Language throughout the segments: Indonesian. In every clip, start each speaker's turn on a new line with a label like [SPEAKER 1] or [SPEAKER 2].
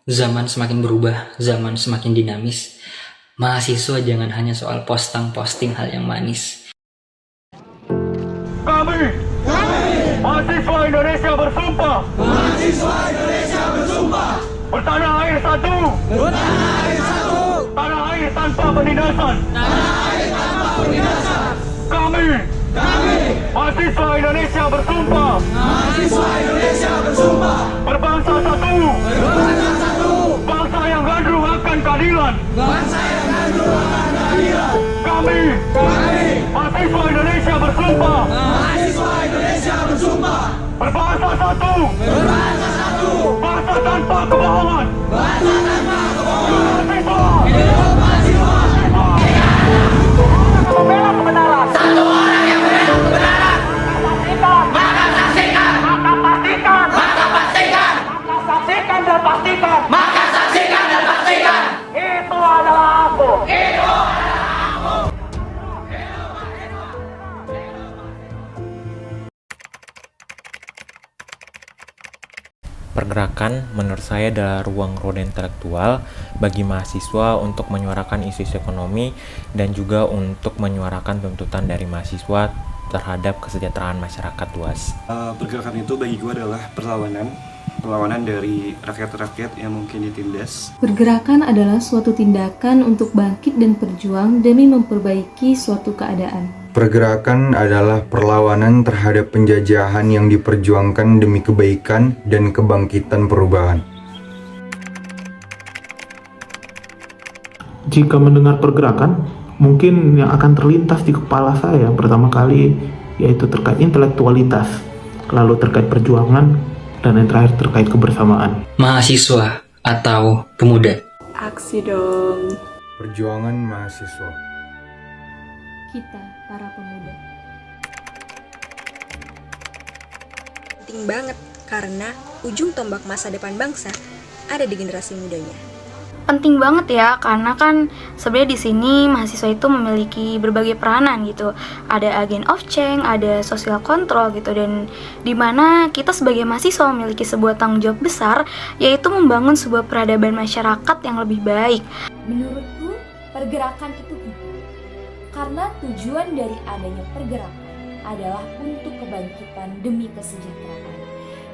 [SPEAKER 1] Zaman semakin berubah, zaman semakin dinamis. Mahasiswa jangan hanya soal posting hal yang manis.
[SPEAKER 2] Kami, mahasiswa Indonesia bersumpah. Bertanah air satu. Tanah air tanpa penindasan. Kami, mahasiswa Indonesia bersumpah. Berbangsa satu. Bangsa yang gandrung akan keadilan. Kami, mahasiswa Indonesia bersumpah. Berbangsa satu. Bangsa tanpa kebohongan. Mahasiswa. Membela kebenaran. Satu orang yang membela kebenaran. Maka saksikan. Maka pastikan. Maka pastikan. Maka saksikan dan pastikan. Maka saksikan dan pastikan. Itu adalah aku. Itu adalah aku.
[SPEAKER 3] Pergerakan menurut saya adalah ruang roda intelektual bagi mahasiswa untuk menyuarakan isu-isu ekonomi dan juga untuk menyuarakan tuntutan dari mahasiswa terhadap kesejahteraan masyarakat luas.
[SPEAKER 4] Pergerakan itu bagi gue adalah perlawanan dari rakyat-rakyat yang mungkin ditindas.
[SPEAKER 5] Pergerakan adalah suatu tindakan untuk bangkit dan berjuang demi memperbaiki suatu keadaan.
[SPEAKER 6] Pergerakan adalah perlawanan terhadap penjajahan yang diperjuangkan demi kebaikan dan kebangkitan perubahan.
[SPEAKER 7] Jika mendengar pergerakan, mungkin yang akan terlintas di kepala saya pertama kali yaitu terkait intelektualitas, lalu terkait perjuangan, dan yang terakhir terkait kebersamaan.
[SPEAKER 1] Mahasiswa atau pemuda.
[SPEAKER 8] Aksi dong.
[SPEAKER 6] Perjuangan mahasiswa.
[SPEAKER 5] Kita, para pemuda.
[SPEAKER 9] Penting banget karena ujung tombak masa depan bangsa ada di generasi mudanya.
[SPEAKER 10] Penting banget ya, karena kan sebenarnya di sini mahasiswa itu memiliki berbagai peranan gitu. Ada agen of change, ada social control gitu, dan dimana kita sebagai mahasiswa memiliki sebuah tanggung jawab besar, yaitu membangun sebuah peradaban masyarakat yang lebih baik.
[SPEAKER 11] Menurutku, pergerakan itu penting karena tujuan dari adanya pergerakan adalah untuk kebangkitan demi kesejahteraan.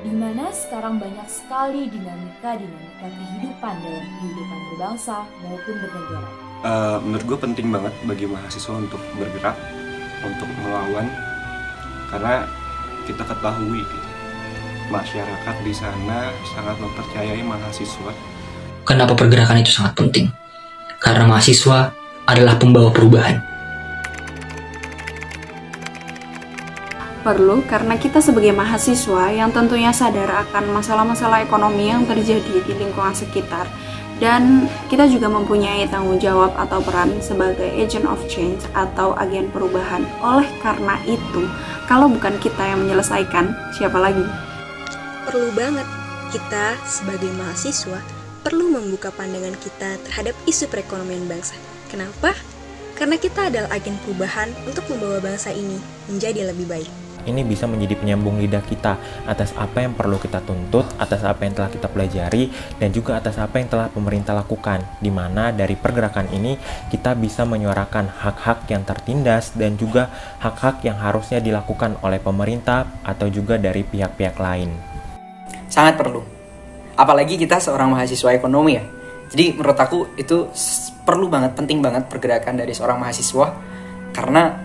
[SPEAKER 11] Di mana sekarang banyak sekali dinamika kehidupan dalam kehidupan berbangsa maupun bernegara.
[SPEAKER 4] Menurut gue penting banget bagi mahasiswa untuk bergerak, untuk melawan, karena kita ketahui gitu, masyarakat di sana sangat mempercayai mahasiswa.
[SPEAKER 1] Kenapa pergerakan itu sangat penting? Karena mahasiswa adalah pembawa perubahan.
[SPEAKER 8] Perlu karena kita sebagai mahasiswa yang tentunya sadar akan masalah-masalah ekonomi yang terjadi di lingkungan sekitar, dan kita juga mempunyai tanggung jawab atau peran sebagai agent of change atau agen perubahan. Oleh karena itu, kalau bukan kita yang menyelesaikan, siapa lagi?
[SPEAKER 9] Perlu banget kita sebagai mahasiswa perlu membuka pandangan kita terhadap isu perekonomian bangsa. Kenapa? Karena kita adalah agen perubahan untuk membawa bangsa ini menjadi lebih baik.
[SPEAKER 3] Ini bisa menjadi penyambung lidah kita atas apa yang perlu kita tuntut, atas apa yang telah kita pelajari, dan juga atas apa yang telah pemerintah lakukan. Di mana dari pergerakan ini kita bisa menyuarakan hak-hak yang tertindas dan juga hak-hak yang harusnya dilakukan oleh pemerintah atau juga dari pihak-pihak lain.
[SPEAKER 12] Sangat perlu. Apalagi kita seorang mahasiswa ekonomi ya. Jadi menurut aku itu perlu banget, penting banget pergerakan dari seorang mahasiswa. Karena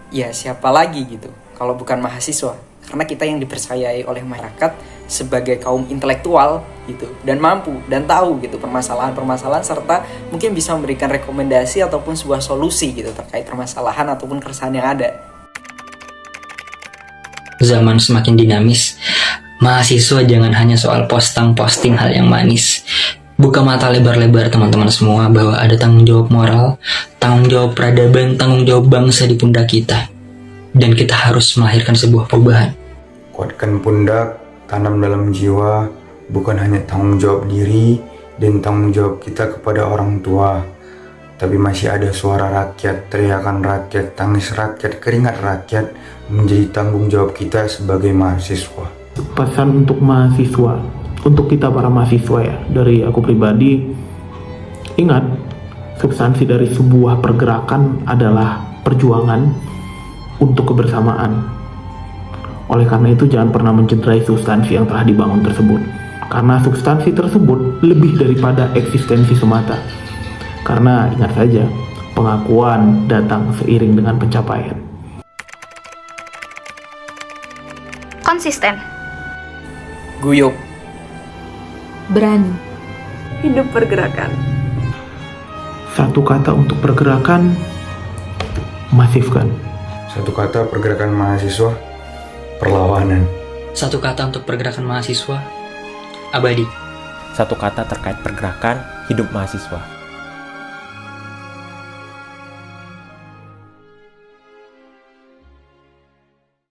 [SPEAKER 12] ya siapa lagi gitu kalau bukan mahasiswa, karena kita yang dipercayai oleh masyarakat sebagai kaum intelektual gitu, dan mampu dan tahu gitu permasalahan-permasalahan, serta mungkin bisa memberikan rekomendasi ataupun sebuah solusi gitu terkait permasalahan ataupun keresahan yang ada.
[SPEAKER 1] Zaman semakin dinamis, mahasiswa jangan hanya soal posting hal yang manis. Buka mata lebar-lebar teman-teman semua bahwa ada tanggung jawab moral, tanggung jawab peradaban, tanggung jawab bangsa di pundak kita. Dan kita harus melahirkan sebuah perubahan.
[SPEAKER 6] Kuatkan pundak, tanam dalam jiwa, bukan hanya tanggung jawab diri dan tanggung jawab kita kepada orang tua, tapi masih ada suara rakyat, teriakan rakyat, tangis rakyat, keringat rakyat menjadi tanggung jawab kita sebagai mahasiswa.
[SPEAKER 7] Pesan untuk mahasiswa, untuk kita para mahasiswa ya, dari aku pribadi, ingat, substansi dari sebuah pergerakan adalah perjuangan untuk kebersamaan. Oleh karena itu jangan pernah mencederai substansi yang telah dibangun tersebut, karena substansi tersebut lebih daripada eksistensi semata. Karena ingat saja, pengakuan datang seiring dengan pencapaian.
[SPEAKER 10] Konsisten.
[SPEAKER 12] Guyup.
[SPEAKER 5] Berani.
[SPEAKER 8] Hidup pergerakan.
[SPEAKER 7] Satu kata untuk pergerakan, masifkan.
[SPEAKER 6] Satu kata pergerakan mahasiswa, perlawanan.
[SPEAKER 1] Satu kata untuk pergerakan mahasiswa, abadi.
[SPEAKER 3] Satu kata terkait pergerakan, hidup mahasiswa.